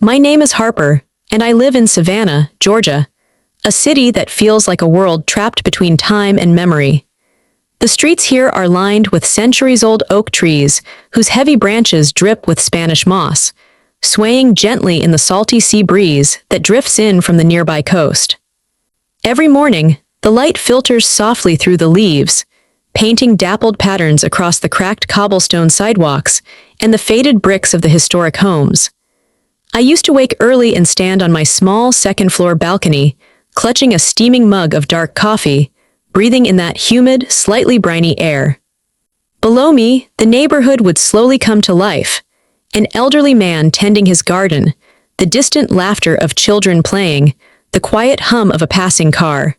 My name is Harper, and I live in Savannah, Georgia, a city that feels like a world trapped between time and memory. The streets here are lined with centuries-old oak trees whose heavy branches drip with Spanish moss, swaying gently in the salty sea breeze that drifts in from the nearby coast. Every morning, the light filters softly through the leaves, painting dappled patterns across the cracked cobblestone sidewalks and the faded bricks of the historic homes. I used to wake early and stand on my small second-floor balcony, clutching a steaming mug of dark coffee, breathing in that humid, slightly briny air. Below me, the neighborhood would slowly come to life, an elderly man tending his garden, the distant laughter of children playing, the quiet hum of a passing car.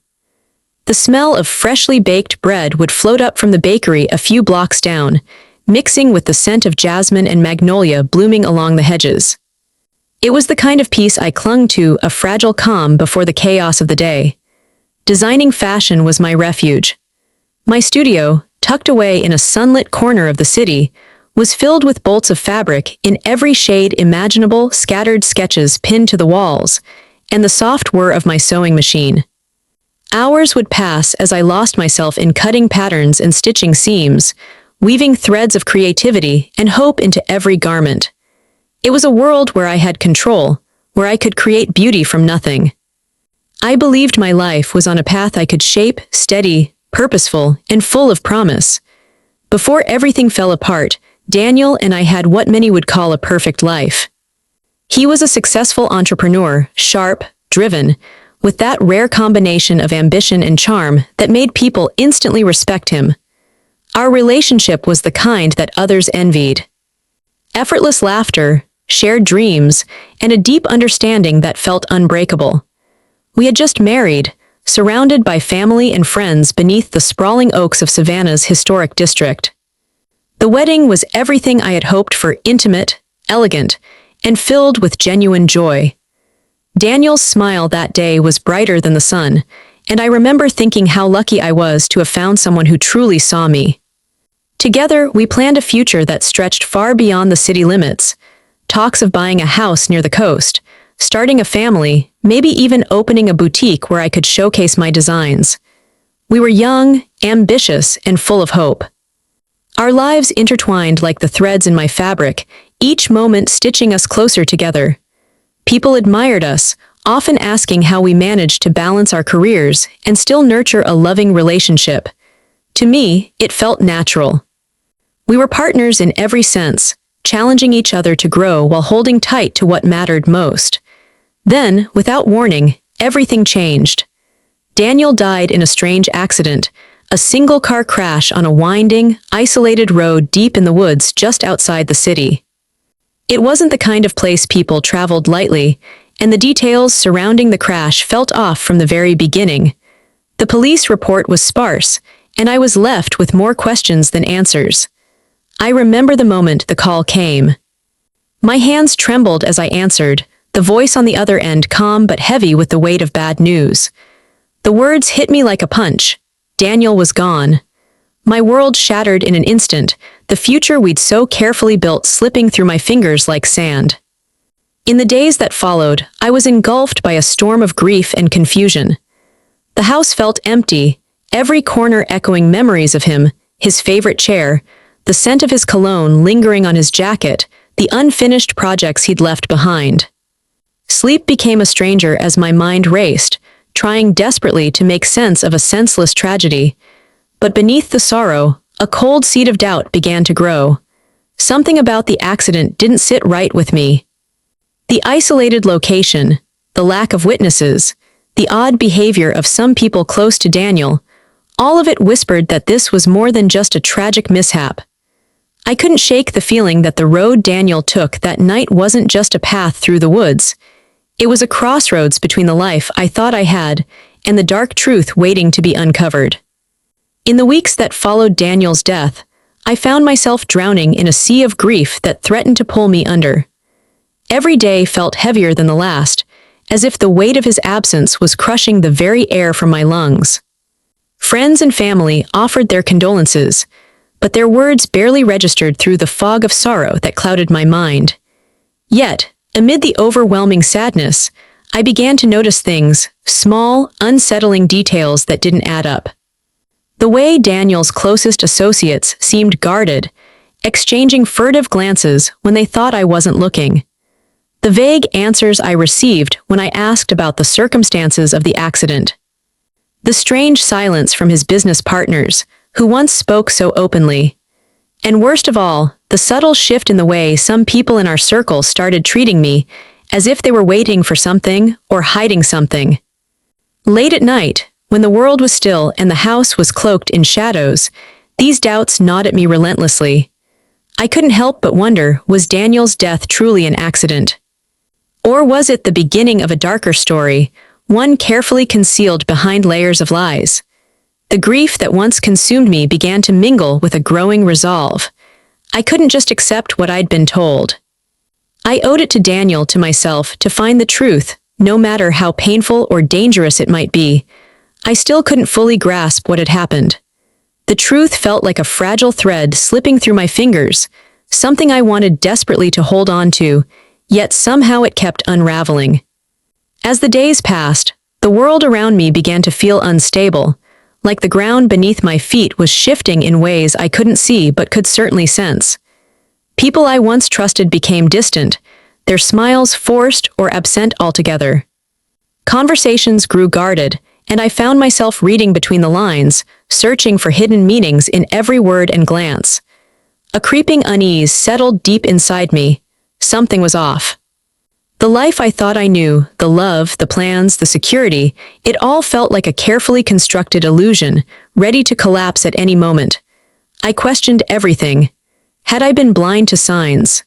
The smell of freshly baked bread would float up from the bakery a few blocks down, mixing with the scent of jasmine and magnolia blooming along the hedges. It was the kind of peace I clung to, a fragile calm before the chaos of the day. Designing fashion was my refuge. My studio, tucked away in a sunlit corner of the city, was filled with bolts of fabric in every shade imaginable, scattered sketches pinned to the walls, and the soft whir of my sewing machine. Hours would pass as I lost myself in cutting patterns and stitching seams, weaving threads of creativity and hope into every garment. It was a world where I had control, where I could create beauty from nothing. I believed my life was on a path I could shape, steady, purposeful, and full of promise. Before everything fell apart, Daniel and I had what many would call a perfect life. He was a successful entrepreneur, sharp, driven, with that rare combination of ambition and charm that made people instantly respect him. Our relationship was the kind that others envied. Effortless laughter, shared dreams, and a deep understanding that felt unbreakable. We had just married, surrounded by family and friends beneath the sprawling oaks of Savannah's historic district. The wedding was everything I had hoped for: intimate, elegant, and filled with genuine joy. Daniel's smile that day was brighter than the sun, and I remember thinking how lucky I was to have found someone who truly saw me. Together, we planned a future that stretched far beyond the city limits, talks of buying a house near the coast, starting a family, maybe even opening a boutique where I could showcase my designs. We were young, ambitious, and full of hope. Our lives intertwined like the threads in my fabric, each moment stitching us closer together. People admired us, often asking how we managed to balance our careers and still nurture a loving relationship. To me, it felt natural. We were partners in every sense, challenging each other to grow while holding tight to what mattered most. Then, without warning, everything changed. Daniel died in a strange accident, a single-car crash on a winding, isolated road deep in the woods just outside the city. It wasn't the kind of place people traveled lightly, and the details surrounding the crash felt off from the very beginning. The police report was sparse, and I was left with more questions than answers. I remember the moment the call came. My hands trembled as I answered, the voice on the other end calm but heavy with the weight of bad news. The words hit me like a punch. Daniel was gone. My world shattered in an instant, the future we'd so carefully built slipping through my fingers like sand. In the days that followed, I was engulfed by a storm of grief and confusion. The house felt empty, every corner echoing memories of him, his favorite chair, the scent of his cologne lingering on his jacket, the unfinished projects he'd left behind. Sleep became a stranger as my mind raced, trying desperately to make sense of a senseless tragedy. But beneath the sorrow, a cold seed of doubt began to grow. Something about the accident didn't sit right with me. The isolated location, the lack of witnesses, the odd behavior of some people close to Daniel, all of it whispered that this was more than just a tragic mishap. I couldn't shake the feeling that the road Daniel took that night wasn't just a path through the woods. It was a crossroads between the life I thought I had and the dark truth waiting to be uncovered. In the weeks that followed Daniel's death, I found myself drowning in a sea of grief that threatened to pull me under. Every day felt heavier than the last, as if the weight of his absence was crushing the very air from my lungs. Friends and family offered their condolences, but their words barely registered through the fog of sorrow that clouded my mind. Yet, Amid the overwhelming sadness, I began to notice things, small, unsettling details that didn't add up. The way Daniel's closest associates seemed guarded, exchanging furtive glances when they thought I wasn't looking. The vague answers I received when I asked about the circumstances of the accident. The strange silence from his business partners, who once spoke so openly. And worst of all, the subtle shift in the way some people in our circle started treating me, as if they were waiting for something or hiding something. Late at night, when the world was still and the house was cloaked in shadows, these doubts gnawed at me relentlessly. I couldn't help but wonder, was Daniel's death truly an accident? Or was it the beginning of a darker story, one carefully concealed behind layers of lies? The grief that once consumed me began to mingle with a growing resolve. I couldn't just accept what I'd been told. I owed it to Daniel, to myself, to find the truth, no matter how painful or dangerous it might be. I still couldn't fully grasp what had happened. The truth felt like a fragile thread slipping through my fingers, something I wanted desperately to hold on to, yet somehow it kept unraveling. As the days passed, the world around me began to feel unstable, like the ground beneath my feet was shifting in ways I couldn't see but could certainly sense. People I once trusted became distant, their smiles forced or absent altogether. Conversations grew guarded, and I found myself reading between the lines, searching for hidden meanings in every word and glance. A creeping unease settled deep inside me. Something was off. The life I thought I knew, the love, the plans, the security, it all felt like a carefully constructed illusion, ready to collapse at any moment. I questioned everything. Had I been blind to signs?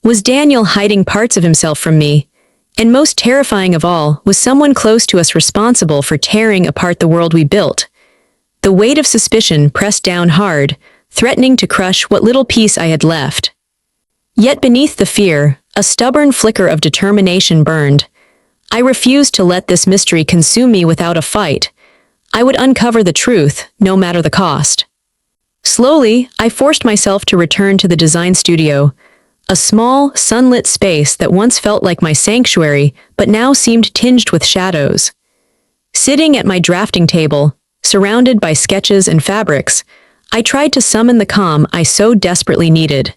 Was Daniel hiding parts of himself from me? And most terrifying of all, was someone close to us responsible for tearing apart the world we built? The weight of suspicion pressed down hard, threatening to crush what little peace I had left. Yet beneath the fear, a stubborn flicker of determination burned. I refused to let this mystery consume me without a fight. I would uncover the truth, no matter the cost. Slowly, I forced myself to return to the design studio, a small, sunlit space that once felt like my sanctuary, but now seemed tinged with shadows. Sitting at my drafting table, surrounded by sketches and fabrics, I tried to summon the calm I so desperately needed.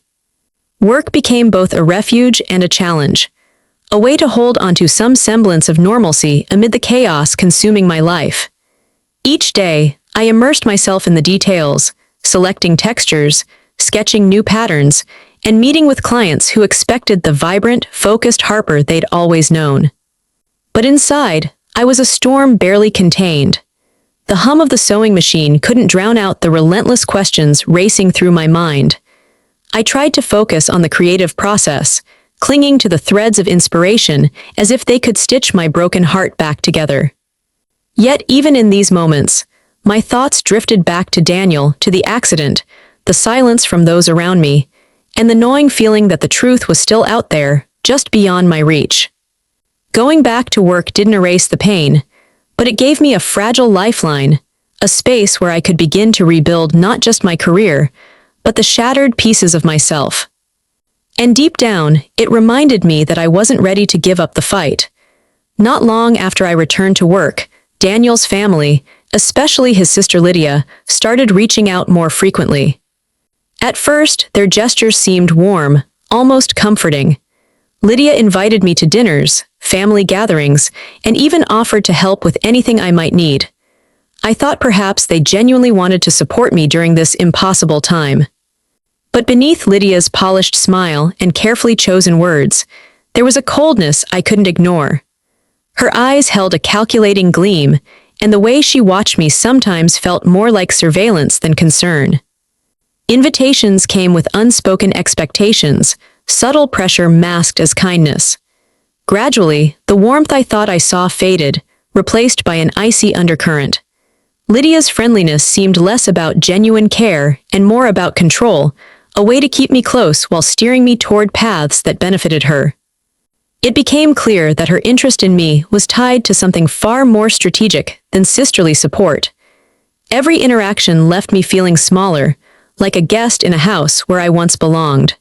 Work became both a refuge and a challenge, a way to hold onto some semblance of normalcy amid the chaos consuming my life. Each day, I immersed myself in the details, selecting textures, sketching new patterns, and meeting with clients who expected the vibrant, focused Harper they'd always known. But inside, I was a storm barely contained. The hum of the sewing machine couldn't drown out the relentless questions racing through my mind. I tried to focus on the creative process, clinging to the threads of inspiration as if they could stitch my broken heart back together. Yet even in these moments, my thoughts drifted back to Daniel, to the accident, the silence from those around me, and the gnawing feeling that the truth was still out there, just beyond my reach. Going back to work didn't erase the pain, but it gave me a fragile lifeline, a space where I could begin to rebuild not just my career, but the shattered pieces of myself. And deep down, it reminded me that I wasn't ready to give up the fight. Not long after I returned to work, Daniel's family, especially his sister Lydia, started reaching out more frequently. At first, their gestures seemed warm, almost comforting. Lydia invited me to dinners, family gatherings, and even offered to help with anything I might need. I thought perhaps they genuinely wanted to support me during this impossible time. But beneath Lydia's polished smile and carefully chosen words, there was a coldness I couldn't ignore. Her eyes held a calculating gleam, and the way she watched me sometimes felt more like surveillance than concern. Invitations came with unspoken expectations, subtle pressure masked as kindness. Gradually, the warmth I thought I saw faded, replaced by an icy undercurrent. Lydia's friendliness seemed less about genuine care and more about control, a way to keep me close while steering me toward paths that benefited her. It became clear that her interest in me was tied to something far more strategic than sisterly support. Every interaction left me feeling smaller, like a guest in a house where I once belonged.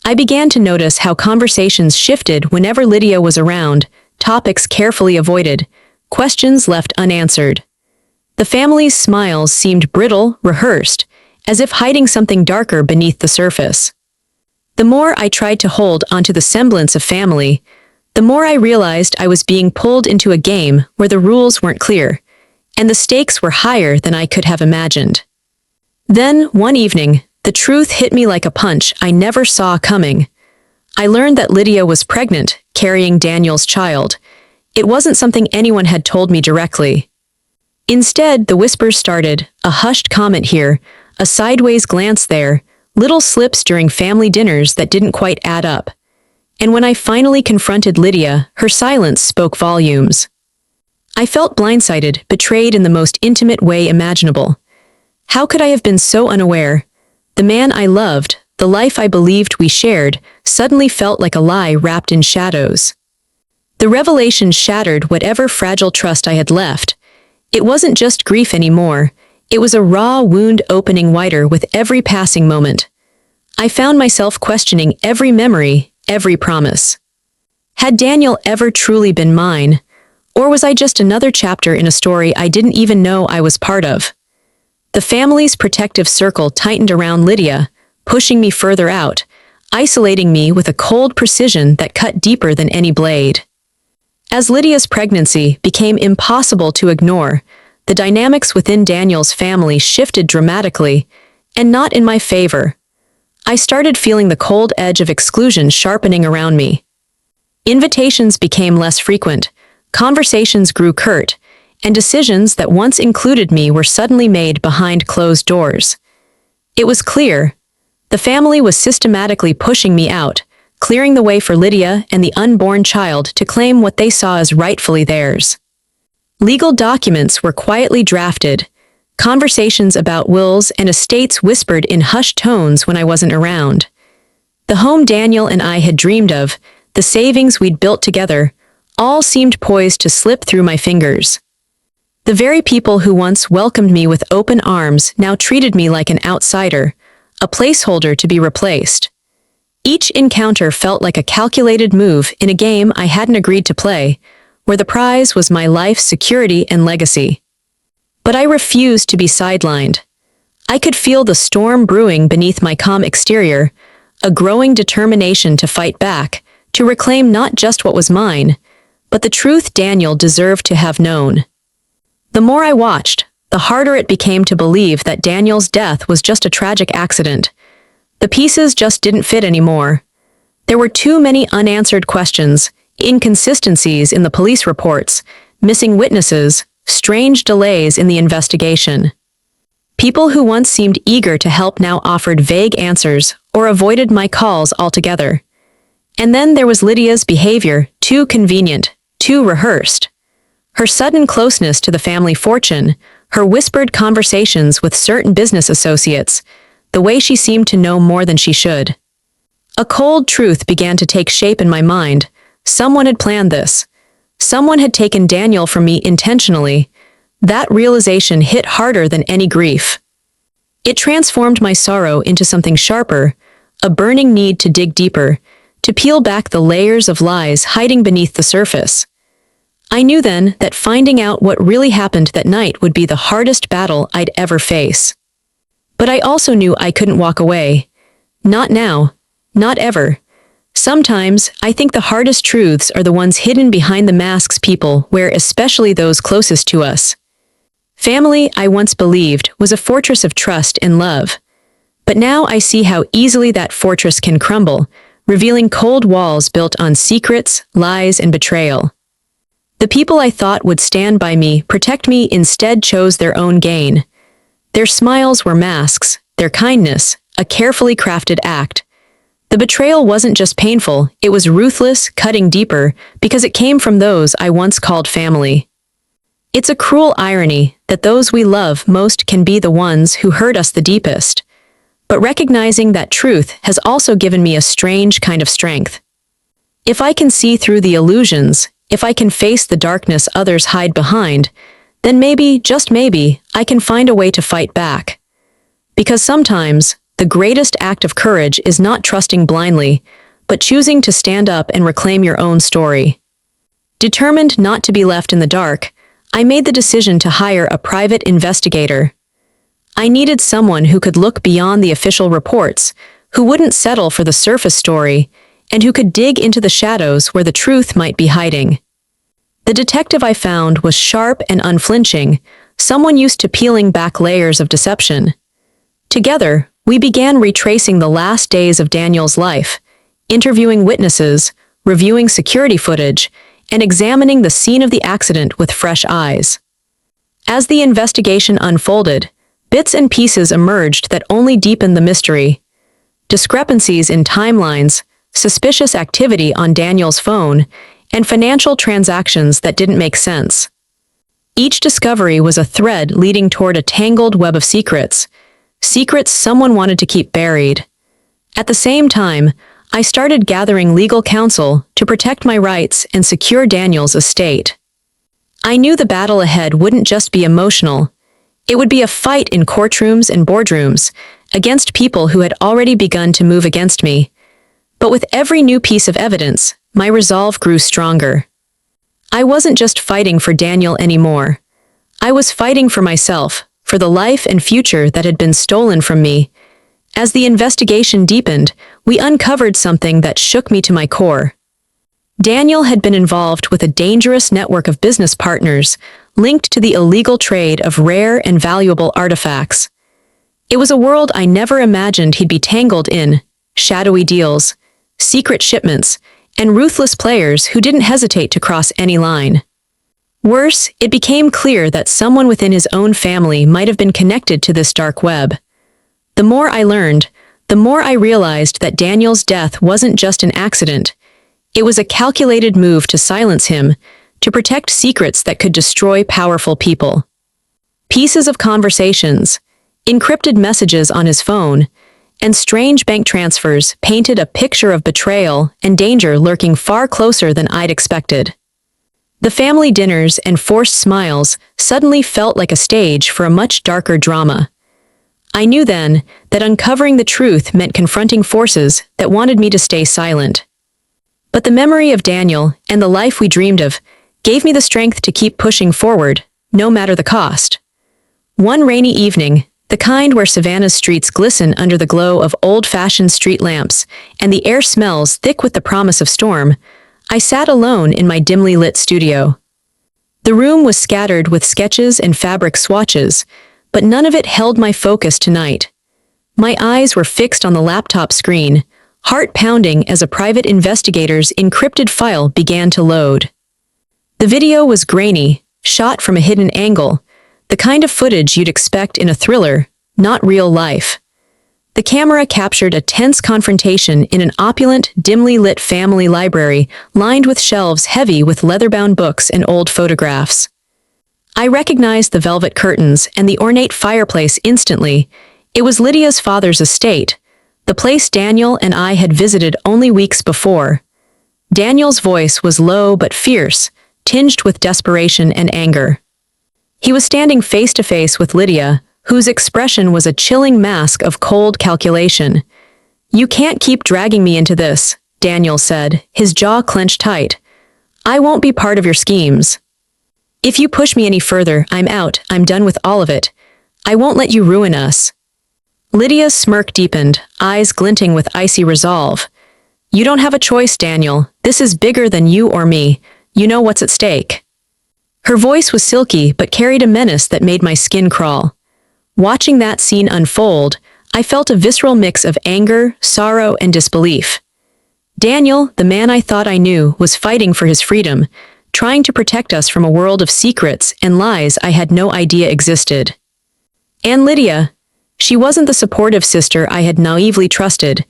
I began to notice how conversations shifted whenever Lydia was around, topics carefully avoided, questions left unanswered. The family's smiles seemed brittle, rehearsed, as if hiding something darker beneath the surface. The more I tried to hold onto the semblance of family, the more I realized I was being pulled into a game where the rules weren't clear, and the stakes were higher than I could have imagined. Then, one evening, the truth hit me like a punch I never saw coming. I learned that Lydia was pregnant, carrying Daniel's child. It wasn't something anyone had told me directly. Instead, the whispers started, a hushed comment here, a sideways glance there, little slips during family dinners that didn't quite add up. And when I finally confronted Lydia, her silence spoke volumes. I felt blindsided, betrayed in the most intimate way imaginable. How could I have been so unaware? The man I loved, the life I believed we shared, suddenly felt like a lie wrapped in shadows. The revelation shattered whatever fragile trust I had left. It wasn't just grief anymore. It was a raw wound opening wider with every passing moment. I found myself questioning every memory, every promise. Had Daniel ever truly been mine? Or was I just another chapter in a story I didn't even know I was part of? The family's protective circle tightened around Lydia, pushing me further out, isolating me with a cold precision that cut deeper than any blade. As Lydia's pregnancy became impossible to ignore, the dynamics within Daniel's family shifted dramatically, and not in my favor. I started feeling the cold edge of exclusion sharpening around me. Invitations became less frequent, conversations grew curt, and decisions that once included me were suddenly made behind closed doors. It was clear. The family was systematically pushing me out, clearing the way for Lydia and the unborn child to claim what they saw as rightfully theirs. Legal documents were quietly drafted, conversations about wills and estates whispered in hushed tones when I wasn't around. The home Daniel and I had dreamed of, the savings we'd built together, all seemed poised to slip through my fingers. The very people who once welcomed me with open arms now treated me like an outsider, a placeholder to be replaced. Each encounter felt like a calculated move in a game I hadn't agreed to play, where the prize was my life, security, and legacy. But I refused to be sidelined. I could feel the storm brewing beneath my calm exterior, a growing determination to fight back, to reclaim not just what was mine, but the truth Daniel deserved to have known. The more I watched, the harder it became to believe that Daniel's death was just a tragic accident. The pieces just didn't fit anymore. There were too many unanswered questions, inconsistencies in the police reports, missing witnesses, strange delays in the investigation. People who once seemed eager to help now offered vague answers or avoided my calls altogether. And then there was Lydia's behavior, too convenient, too rehearsed. Her sudden closeness to the family fortune, her whispered conversations with certain business associates, the way she seemed to know more than she should. A cold truth began to take shape in my mind. Someone had planned this. Someone had taken Daniel from me intentionally. That realization hit harder than any grief. It transformed my sorrow into something sharper, a burning need to dig deeper, to peel back the layers of lies hiding beneath the surface. I knew then that finding out what really happened that night would be the hardest battle I'd ever face. But I also knew I couldn't walk away. Not now. Not ever. Sometimes, I think the hardest truths are the ones hidden behind the masks people wear, especially those closest to us. Family, I once believed, was a fortress of trust and love. But now I see how easily that fortress can crumble, revealing cold walls built on secrets, lies, and betrayal. The people I thought would stand by me, protect me, instead chose their own gain. Their smiles were masks, their kindness, a carefully crafted act. The betrayal wasn't just painful, it was ruthless, cutting deeper, because it came from those I once called family. It's a cruel irony that those we love most can be the ones who hurt us the deepest. But recognizing that truth has also given me a strange kind of strength. If I can see through the illusions, if I can face the darkness others hide behind, then maybe, just maybe, I can find a way to fight back. Because sometimes, the greatest act of courage is not trusting blindly, but choosing to stand up and reclaim your own story. Determined not to be left in the dark, I made the decision to hire a private investigator. I needed someone who could look beyond the official reports, who wouldn't settle for the surface story, and who could dig into the shadows where the truth might be hiding. The detective I found was sharp and unflinching, someone used to peeling back layers of deception. Together, we began retracing the last days of Daniel's life, interviewing witnesses, reviewing security footage, and examining the scene of the accident with fresh eyes. As the investigation unfolded, bits and pieces emerged that only deepened the mystery. Discrepancies in timelines, suspicious activity on Daniel's phone, and financial transactions that didn't make sense. Each discovery was a thread leading toward a tangled web of secrets, secrets someone wanted to keep buried. At the same time, I started gathering legal counsel to protect my rights and secure Daniel's estate. I knew the battle ahead wouldn't just be emotional. It would be a fight in courtrooms and boardrooms, against people who had already begun to move against me. But with every new piece of evidence, my resolve grew stronger. I wasn't just fighting for Daniel anymore. I was fighting for myself, for the life and future that had been stolen from me. As the investigation deepened, we uncovered something that shook me to my core. Daniel had been involved with a dangerous network of business partners linked to the illegal trade of rare and valuable artifacts. It was a world I never imagined he'd be tangled in: shadowy deals, secret shipments, and ruthless players who didn't hesitate to cross any line. Worse, it became clear that someone within his own family might have been connected to this dark web. The more I learned, the more I realized that Daniel's death wasn't just an accident. It was a calculated move to silence him, to protect secrets that could destroy powerful people. Pieces of conversations, encrypted messages on his phone, and strange bank transfers painted a picture of betrayal and danger lurking far closer than I'd expected. The family dinners and forced smiles suddenly felt like a stage for a much darker drama. I knew then that uncovering the truth meant confronting forces that wanted me to stay silent. But the memory of Daniel and the life we dreamed of gave me the strength to keep pushing forward, no matter the cost. One rainy evening, the kind where Savannah's streets glisten under the glow of old-fashioned street lamps and the air smells thick with the promise of storm, I sat alone in my dimly lit studio. The room was scattered with sketches and fabric swatches, but none of it held my focus tonight. My eyes were fixed on the laptop screen, heart pounding as a private investigator's encrypted file began to load. The video was grainy, shot from a hidden angle, the kind of footage you'd expect in a thriller, not real life. The camera captured a tense confrontation in an opulent, dimly lit family library lined with shelves heavy with leather-bound books and old photographs. I recognized the velvet curtains and the ornate fireplace instantly. It was Lydia's father's estate, the place Daniel and I had visited only weeks before. Daniel's voice was low but fierce, tinged with desperation and anger. He was standing face to face with Lydia, whose expression was a chilling mask of cold calculation. "You can't keep dragging me into this," Daniel said, his jaw clenched tight. "I won't be part of your schemes. If you push me any further, I'm out. I'm done with all of it. I won't let you ruin us." Lydia's smirk deepened, eyes glinting with icy resolve. "You don't have a choice, Daniel. This is bigger than you or me. You know what's at stake." Her voice was silky but carried a menace that made my skin crawl. Watching that scene unfold, I felt a visceral mix of anger, sorrow, and disbelief. Daniel, the man I thought I knew, was fighting for his freedom, trying to protect us from a world of secrets and lies I had no idea existed. And Lydia, she wasn't the supportive sister I had naively trusted.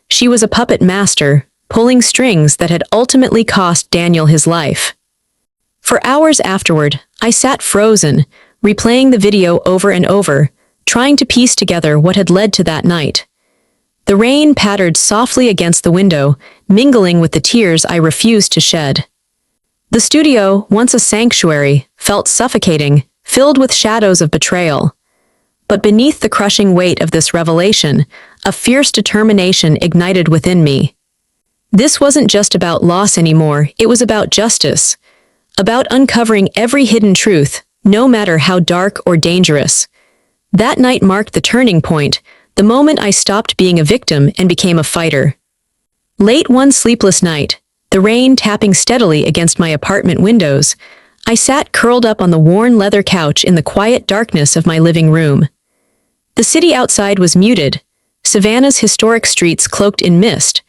She was a puppet master, pulling strings that had ultimately cost Daniel his life. For hours afterward, I sat frozen, replaying the video over and over, trying to piece together what had led to that night. The rain pattered softly against the window, mingling with the tears I refused to shed. The studio, once a sanctuary, felt suffocating, filled with shadows of betrayal. But beneath the crushing weight of this revelation, a fierce determination ignited within me. This wasn't just about loss anymore, it was about justice, about uncovering every hidden truth, no matter how dark or dangerous. That night marked the turning point, the moment I stopped being a victim and became a fighter. Late one sleepless night, the rain tapping steadily against my apartment windows, I sat curled up on the worn leather couch in the quiet darkness of my living room. The city outside was muted, Savannah's historic streets cloaked in mist,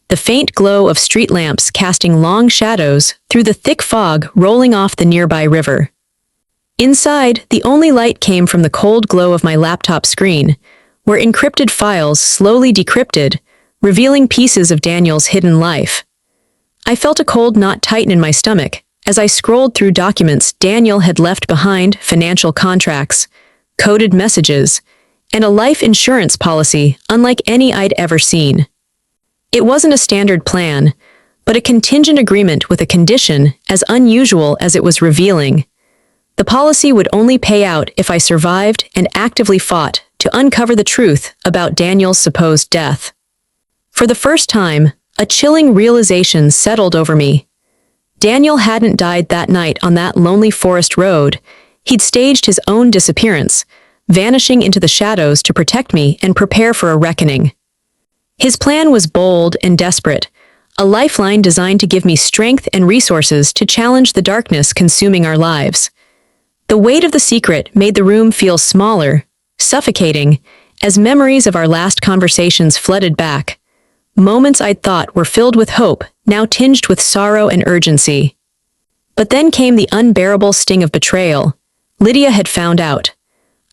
the faint glow of street lamps casting long shadows through the thick fog rolling off the nearby river. Inside, the only light came from the cold glow of my laptop screen, where encrypted files slowly decrypted, revealing pieces of Daniel's hidden life. I felt a cold knot tighten in my stomach as I scrolled through documents Daniel had left behind: financial contracts, coded messages, and a life insurance policy unlike any I'd ever seen. It wasn't a standard plan, but a contingent agreement with a condition as unusual as it was revealing. The policy would only pay out if I survived and actively fought to uncover the truth about Daniel's supposed death. For the first time, a chilling realization settled over me. Daniel hadn't died that night on that lonely forest road. He'd staged his own disappearance, vanishing into the shadows to protect me and prepare for a reckoning. His plan was bold and desperate, a lifeline designed to give me strength and resources to challenge the darkness consuming our lives. The weight of the secret made the room feel smaller, suffocating, as memories of our last conversations flooded back. Moments I'd thought were filled with hope, now tinged with sorrow and urgency. But then came the unbearable sting of betrayal. Lydia had found out.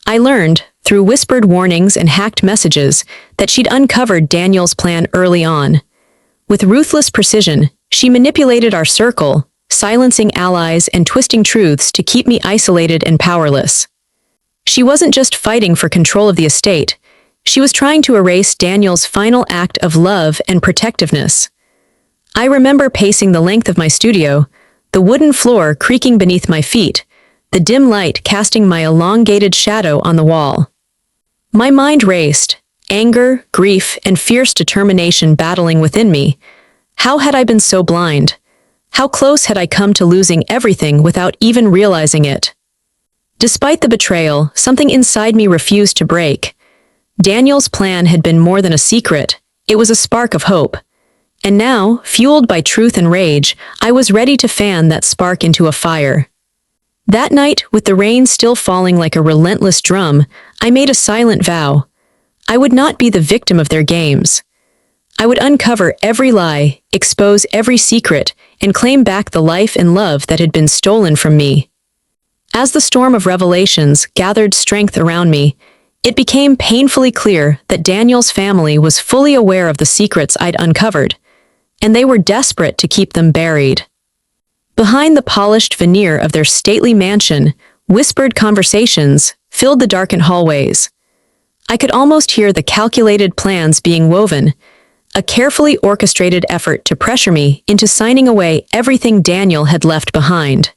I learned, through whispered warnings and hacked messages, that she'd uncovered Daniel's plan early on. With ruthless precision, she manipulated our circle, silencing allies and twisting truths to keep me isolated and powerless. She wasn't just fighting for control of the estate, she was trying to erase Daniel's final act of love and protectiveness. I remember pacing the length of my studio, the wooden floor creaking beneath my feet, the dim light casting my elongated shadow on the wall. My mind raced, anger, grief, and fierce determination battling within me. How had I been so blind? How close had I come to losing everything without even realizing it? Despite the betrayal, something inside me refused to break. Daniel's plan had been more than a secret, it was a spark of hope. And now, fueled by truth and rage, I was ready to fan that spark into a fire. That night, with the rain still falling like a relentless drum, I made a silent vow. I would not be the victim of their games. I would uncover every lie, expose every secret, and claim back the life and love that had been stolen from me. As the storm of revelations gathered strength around me, it became painfully clear that Daniel's family was fully aware of the secrets I'd uncovered, and they were desperate to keep them buried. Behind the polished veneer of their stately mansion, whispered conversations filled the darkened hallways. I could almost hear the calculated plans being woven, a carefully orchestrated effort to pressure me into signing away everything Daniel had left behind.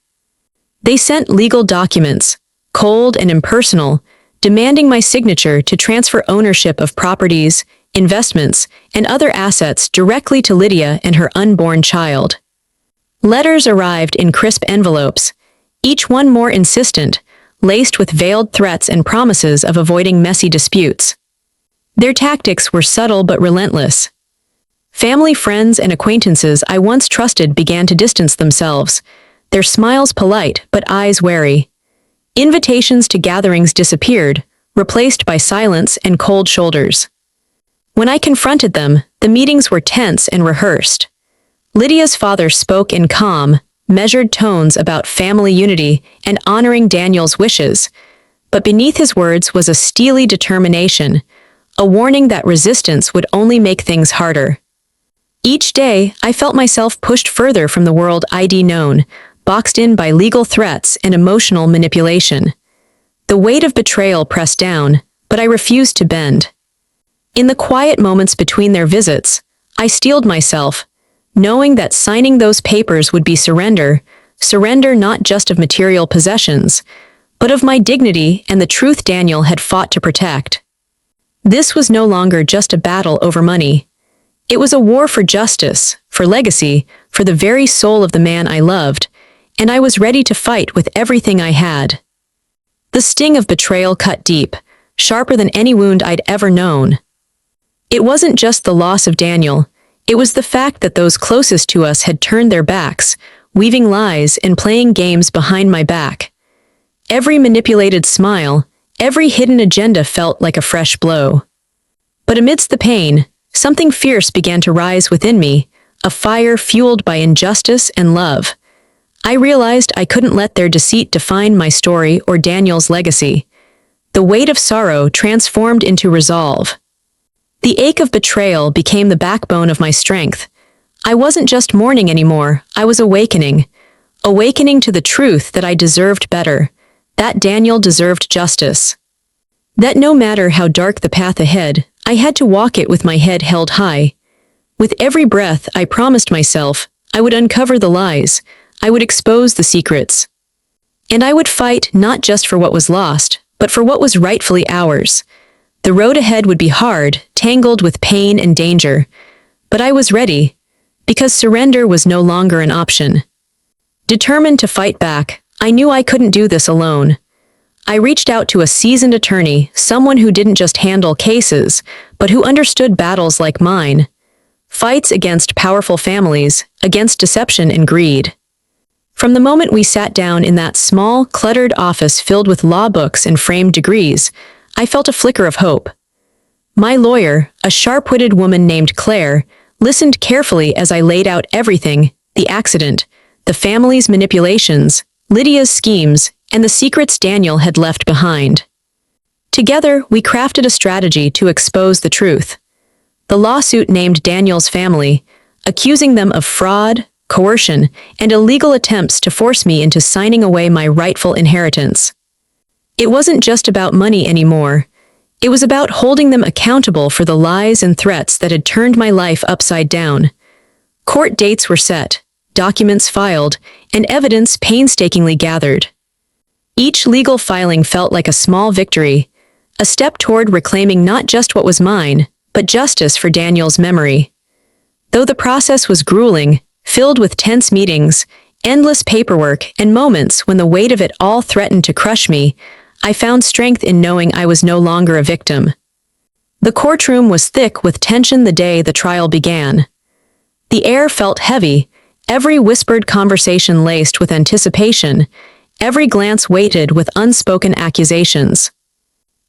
They sent legal documents, cold and impersonal, demanding my signature to transfer ownership of properties, investments, and other assets directly to Lydia and her unborn child. Letters arrived in crisp envelopes, each one more insistent, laced with veiled threats and promises of avoiding messy disputes. Their tactics were subtle but relentless. Family, friends, and acquaintances I once trusted began to distance themselves, their smiles polite but eyes wary. Invitations to gatherings disappeared, replaced by silence and cold shoulders. When I confronted them, the meetings were tense and rehearsed. Lydia's father spoke in calm, measured tones about family unity and honoring Daniel's wishes, but beneath his words was a steely determination, a warning that resistance would only make things harder. Each day, I felt myself pushed further from the world I'd known, boxed in by legal threats and emotional manipulation. The weight of betrayal pressed down, but I refused to bend. In the quiet moments between their visits, I steeled myself, knowing that signing those papers would be surrender not just of material possessions, but of my dignity and the truth Daniel had fought to protect. This was no longer just a battle over money. It was a war for justice, for legacy, for the very soul of the man I loved, and I was ready to fight with everything I had. The sting of betrayal cut deep, sharper than any wound I'd ever known. It wasn't just the loss of Daniel, it was the fact that those closest to us had turned their backs, weaving lies and playing games behind my back. Every manipulated smile, every hidden agenda felt like a fresh blow. But amidst the pain, something fierce began to rise within me, a fire fueled by injustice and love. I realized I couldn't let their deceit define my story or Daniel's legacy. The weight of sorrow transformed into resolve. The ache of betrayal became the backbone of my strength. I wasn't just mourning anymore, I was awakening. Awakening to the truth that I deserved better, that Daniel deserved justice. That no matter how dark the path ahead, I had to walk it with my head held high. With every breath, I promised myself, I would uncover the lies, I would expose the secrets. And I would fight not just for what was lost, but for what was rightfully ours. The road ahead would be hard, tangled with pain and danger. But I was ready, because surrender was no longer an option. Determined to fight back, I knew I couldn't do this alone. I reached out to a seasoned attorney, someone who didn't just handle cases, but who understood battles like mine. Fights against powerful families, against deception and greed. From the moment we sat down in that small, cluttered office filled with law books and framed degrees, I felt a flicker of hope. My lawyer, a sharp-witted woman named Claire, listened carefully as I laid out everything, the accident, the family's manipulations, Lydia's schemes, and the secrets Daniel had left behind. Together, we crafted a strategy to expose the truth. The lawsuit named Daniel's family, accusing them of fraud, coercion, and illegal attempts to force me into signing away my rightful inheritance. It wasn't just about money anymore. It was about holding them accountable for the lies and threats that had turned my life upside down. Court dates were set, documents filed, and evidence painstakingly gathered. Each legal filing felt like a small victory, a step toward reclaiming not just what was mine, but justice for Daniel's memory. Though the process was grueling, filled with tense meetings, endless paperwork, and moments when the weight of it all threatened to crush me, I found strength in knowing I was no longer a victim. The courtroom was thick with tension the day the trial began. The air felt heavy, every whispered conversation laced with anticipation, every glance weighted with unspoken accusations.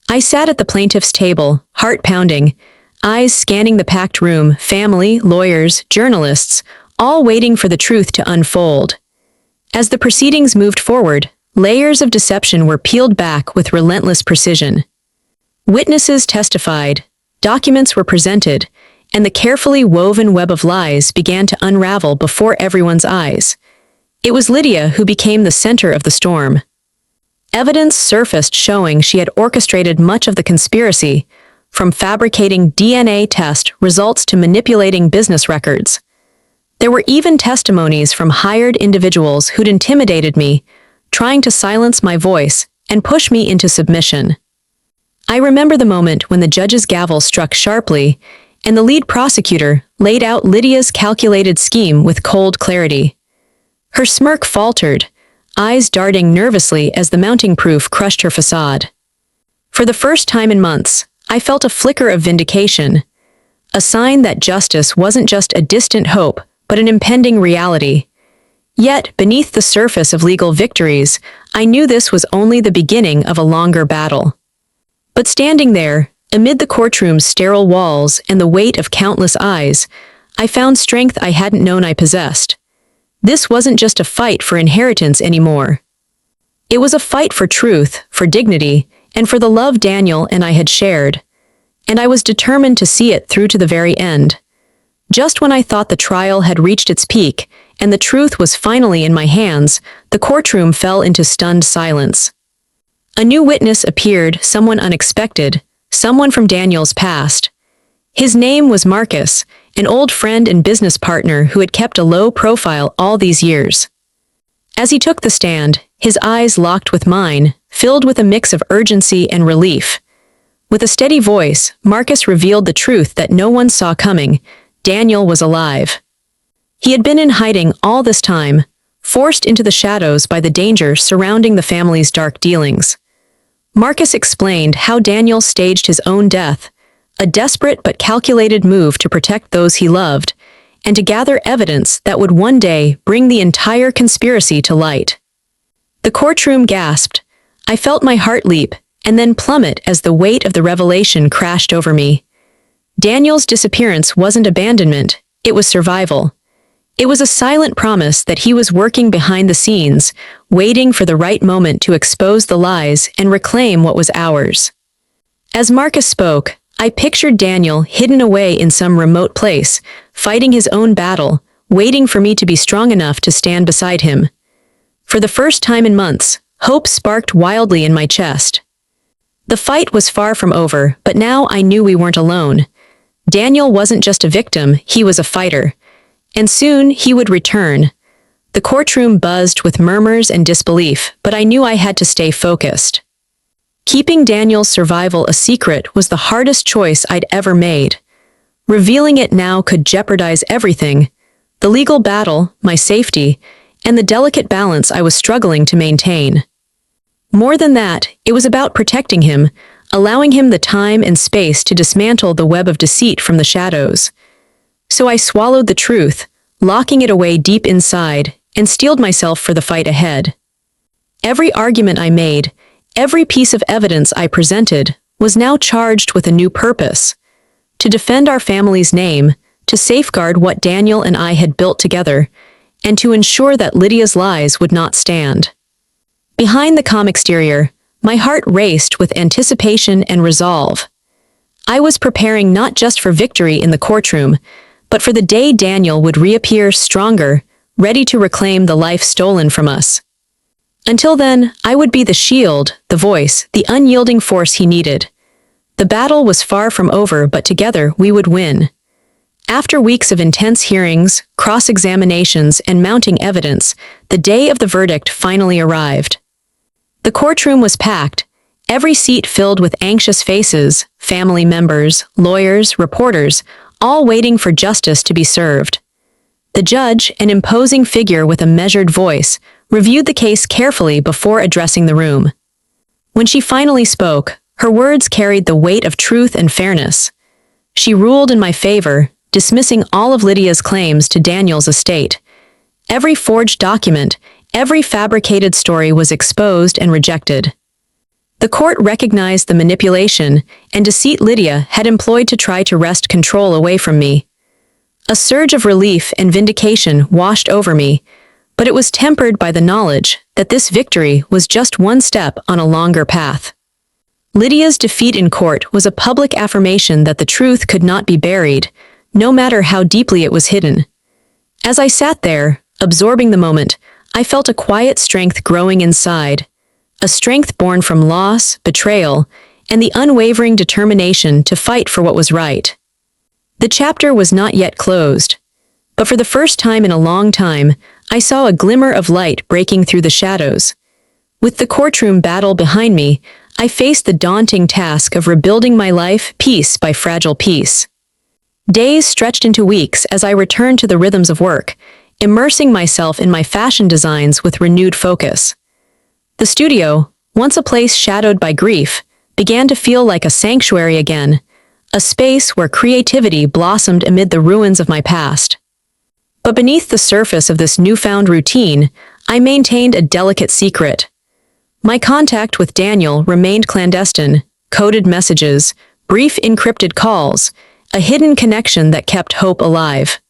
I sat at the plaintiff's table, heart pounding, eyes scanning the packed room, family, lawyers, journalists, all waiting for the truth to unfold. As the proceedings moved forward, layers of deception were peeled back with relentless precision. Witnesses testified, documents were presented, and the carefully woven web of lies began to unravel before everyone's eyes. It was Lydia who became the center of the storm. Evidence surfaced showing she had orchestrated much of the conspiracy, from fabricating DNA test results to manipulating business records. There were even testimonies from hired individuals who'd intimidated me, trying to silence my voice and push me into submission. I remember the moment when the judge's gavel struck sharply, and the lead prosecutor laid out Lydia's calculated scheme with cold clarity. Her smirk faltered, eyes darting nervously as the mounting proof crushed her facade. For the first time in months, I felt a flicker of vindication, a sign that justice wasn't just a distant hope, but an impending reality. Yet, beneath the surface of legal victories, I knew this was only the beginning of a longer battle. But standing there, amid the courtroom's sterile walls and the weight of countless eyes, I found strength I hadn't known I possessed. This wasn't just a fight for inheritance anymore. It was a fight for truth, for dignity, and for the love Daniel and I had shared. And I was determined to see it through to the very end. Just when I thought the trial had reached its peak, and the truth was finally in my hands, the courtroom fell into stunned silence. A new witness appeared, someone unexpected, someone from Daniel's past. His name was Marcus, an old friend and business partner who had kept a low profile all these years. As he took the stand, his eyes locked with mine, filled with a mix of urgency and relief. With a steady voice, Marcus revealed the truth that no one saw coming. Daniel was alive. He had been in hiding all this time, forced into the shadows by the danger surrounding the family's dark dealings. Marcus explained how Daniel staged his own death, a desperate but calculated move to protect those he loved, and to gather evidence that would one day bring the entire conspiracy to light. The courtroom gasped. I felt my heart leap, and then plummet as the weight of the revelation crashed over me. Daniel's disappearance wasn't abandonment, it was survival. It was a silent promise that he was working behind the scenes, waiting for the right moment to expose the lies and reclaim what was ours. As Marcus spoke, I pictured Daniel hidden away in some remote place, fighting his own battle, waiting for me to be strong enough to stand beside him. For the first time in months, hope sparked wildly in my chest. The fight was far from over, but now I knew we weren't alone. Daniel wasn't just a victim, he was a fighter. And soon he would return. The courtroom buzzed with murmurs and disbelief, but I knew I had to stay focused. Keeping Daniel's survival a secret was the hardest choice I'd ever made. Revealing it now could jeopardize everything: the legal battle, my safety, and the delicate balance I was struggling to maintain. More than that, it was about protecting him, allowing him the time and space to dismantle the web of deceit from the shadows. So I swallowed the truth, locking it away deep inside, and steeled myself for the fight ahead. Every argument I made, every piece of evidence I presented, was now charged with a new purpose: to defend our family's name, to safeguard what Daniel and I had built together, and to ensure that Lydia's lies would not stand. Behind the calm exterior, my heart raced with anticipation and resolve. I was preparing not just for victory in the courtroom, but for the day Daniel would reappear stronger, ready to reclaim the life stolen from us. Until then, I would be the shield, the voice, the unyielding force he needed. The battle was far from over, but together we would win. After weeks of intense hearings, cross-examinations, and mounting evidence, the day of the verdict finally arrived. The courtroom was packed, every seat filled with anxious faces, family members, lawyers, reporters, all waiting for justice to be served. The judge, an imposing figure with a measured voice, reviewed the case carefully before addressing the room. When she finally spoke, her words carried the weight of truth and fairness. She ruled in my favor, dismissing all of Lydia's claims to Daniel's estate. Every forged document, every fabricated story was exposed and rejected. The court recognized the manipulation and deceit Lydia had employed to try to wrest control away from me. A surge of relief and vindication washed over me, but it was tempered by the knowledge that this victory was just one step on a longer path. Lydia's defeat in court was a public affirmation that the truth could not be buried, no matter how deeply it was hidden. As I sat there, absorbing the moment, I felt a quiet strength growing inside, a strength born from loss, betrayal, and the unwavering determination to fight for what was right. The chapter was not yet closed, but for the first time in a long time, I saw a glimmer of light breaking through the shadows. With the courtroom battle behind me, I faced the daunting task of rebuilding my life piece by fragile piece. Days stretched into weeks as I returned to the rhythms of work, immersing myself in my fashion designs with renewed focus. The studio, once a place shadowed by grief, began to feel like a sanctuary again, a space where creativity blossomed amid the ruins of my past. But beneath the surface of this newfound routine, I maintained a delicate secret. My contact with Daniel remained clandestine: coded messages, brief encrypted calls, a hidden connection that kept hope alive.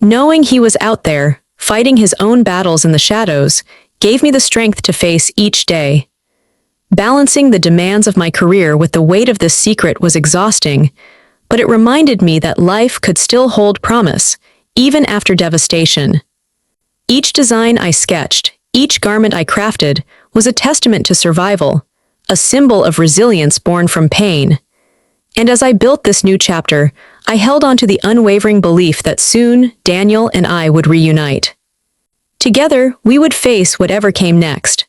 Knowing he was out there, fighting his own battles in the shadows, gave me the strength to face each day. Balancing the demands of my career with the weight of this secret was exhausting, but it reminded me that life could still hold promise, even after devastation. Each design I sketched, each garment I crafted, was a testament to survival, a symbol of resilience born from pain. And as I built this new chapter, I held on to the unwavering belief that soon Daniel and I would reunite. Together, we would face whatever came next.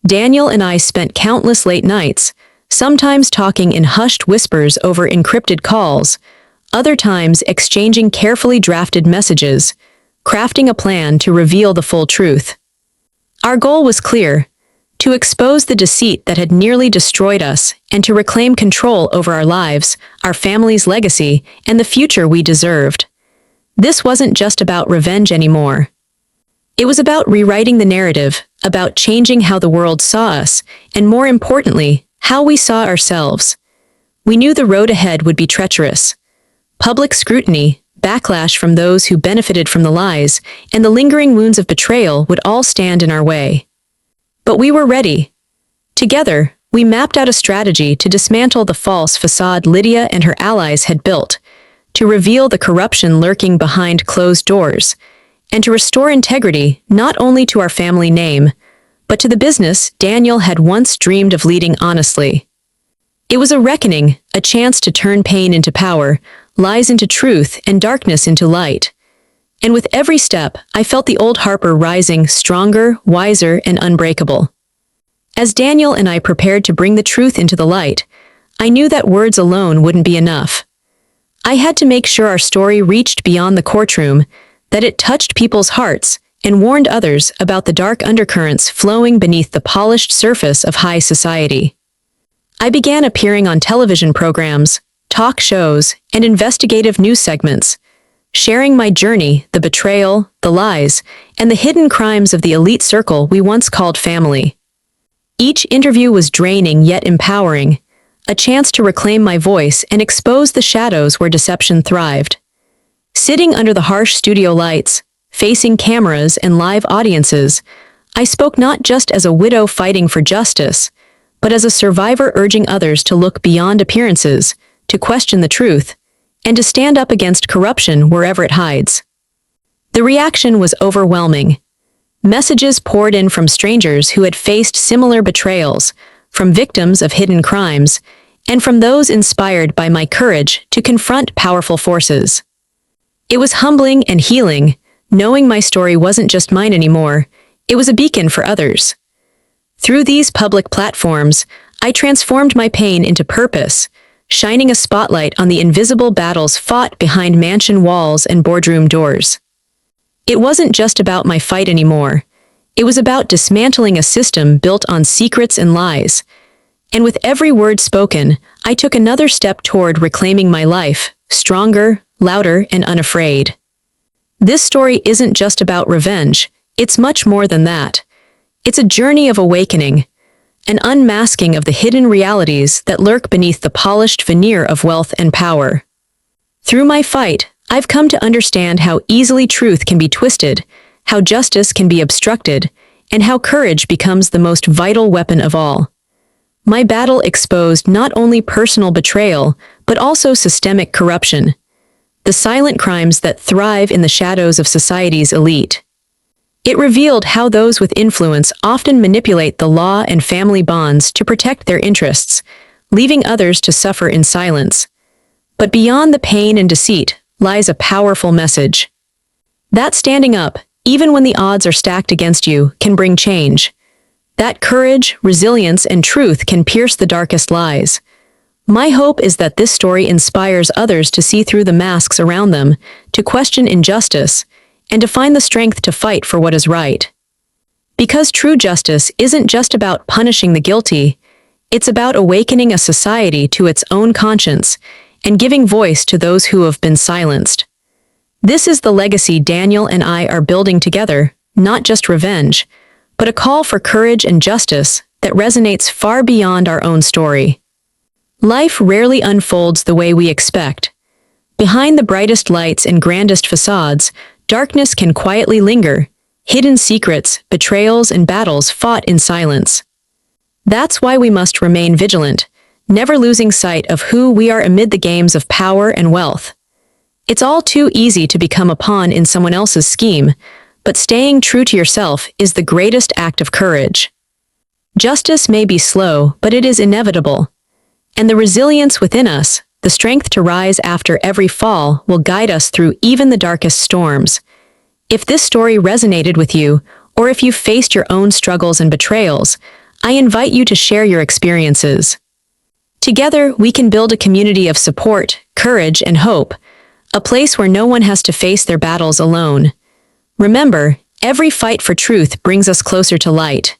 Daniel and I spent countless late nights, sometimes talking in hushed whispers over encrypted calls, other times exchanging carefully drafted messages, crafting a plan to reveal the full truth. Our goal was clear: to expose the deceit that had nearly destroyed us and to reclaim control over our lives, our family's legacy, and the future we deserved. This wasn't just about revenge anymore. It was about rewriting the narrative, about changing how the world saw us, and more importantly, how we saw ourselves. We knew the road ahead would be treacherous. Public scrutiny, backlash from those who benefited from the lies, and the lingering wounds of betrayal would all stand in our way. But we were ready. Together, we mapped out a strategy to dismantle the false facade Lydia and her allies had built, to reveal the corruption lurking behind closed doors, and to restore integrity not only to our family name, but to the business Daniel had once dreamed of leading honestly. It was a reckoning, a chance to turn pain into power, lies into truth, and darkness into light. And with every step, I felt the old Harper rising, stronger, wiser, and unbreakable. As Daniel and I prepared to bring the truth into the light, I knew that words alone wouldn't be enough. I had to make sure our story reached beyond the courtroom, that it touched people's hearts, and warned others about the dark undercurrents flowing beneath the polished surface of high society. I began appearing on television programs, talk shows, and investigative news segments, sharing my journey, the betrayal, the lies, and the hidden crimes of the elite circle we once called family. Each interview was draining yet empowering, a chance to reclaim my voice and expose the shadows where deception thrived. Sitting under the harsh studio lights, facing cameras and live audiences, I spoke not just as a widow fighting for justice, but as a survivor urging others to look beyond appearances, to question the truth, and to stand up against corruption wherever it hides. The reaction was overwhelming. Messages poured in from strangers who had faced similar betrayals, from victims of hidden crimes, and from those inspired by my courage to confront powerful forces. It was humbling and healing, knowing my story wasn't just mine anymore, it was a beacon for others. Through these public platforms, I transformed my pain into purpose, shining a spotlight on the invisible battles fought behind mansion walls and boardroom doors. It wasn't just about my fight anymore. It was about dismantling a system built on secrets and lies. And with every word spoken, I took another step toward reclaiming my life, stronger, louder, and unafraid. This story isn't just about revenge, it's much more than that. It's a journey of awakening, an unmasking of the hidden realities that lurk beneath the polished veneer of wealth and power. Through my fight, I've come to understand how easily truth can be twisted, how justice can be obstructed, and how courage becomes the most vital weapon of all. My battle exposed not only personal betrayal, but also systemic corruption, the silent crimes that thrive in the shadows of society's elite. It revealed how those with influence often manipulate the law and family bonds to protect their interests, leaving others to suffer in silence. But beyond the pain and deceit lies a powerful message. That standing up, even when the odds are stacked against you, can bring change. That courage, resilience, and truth can pierce the darkest lies. My hope is that this story inspires others to see through the masks around them, to question injustice, and to find the strength to fight for what is right. Because true justice isn't just about punishing the guilty, it's about awakening a society to its own conscience and giving voice to those who have been silenced. This is the legacy Daniel and I are building together, not just revenge, but a call for courage and justice that resonates far beyond our own story. Life rarely unfolds the way we expect. Behind the brightest lights and grandest facades, darkness can quietly linger, hidden secrets, betrayals, and battles fought in silence. That's why we must remain vigilant, never losing sight of who we are amid the games of power and wealth. It's all too easy to become a pawn in someone else's scheme, but staying true to yourself is the greatest act of courage. Justice may be slow, but it is inevitable. And the resilience within us, the strength to rise after every fall, will guide us through even the darkest storms. If this story resonated with you, or if you've faced your own struggles and betrayals, I invite you to share your experiences. Together, we can build a community of support, courage, and hope, a place where no one has to face their battles alone. Remember, every fight for truth brings us closer to light.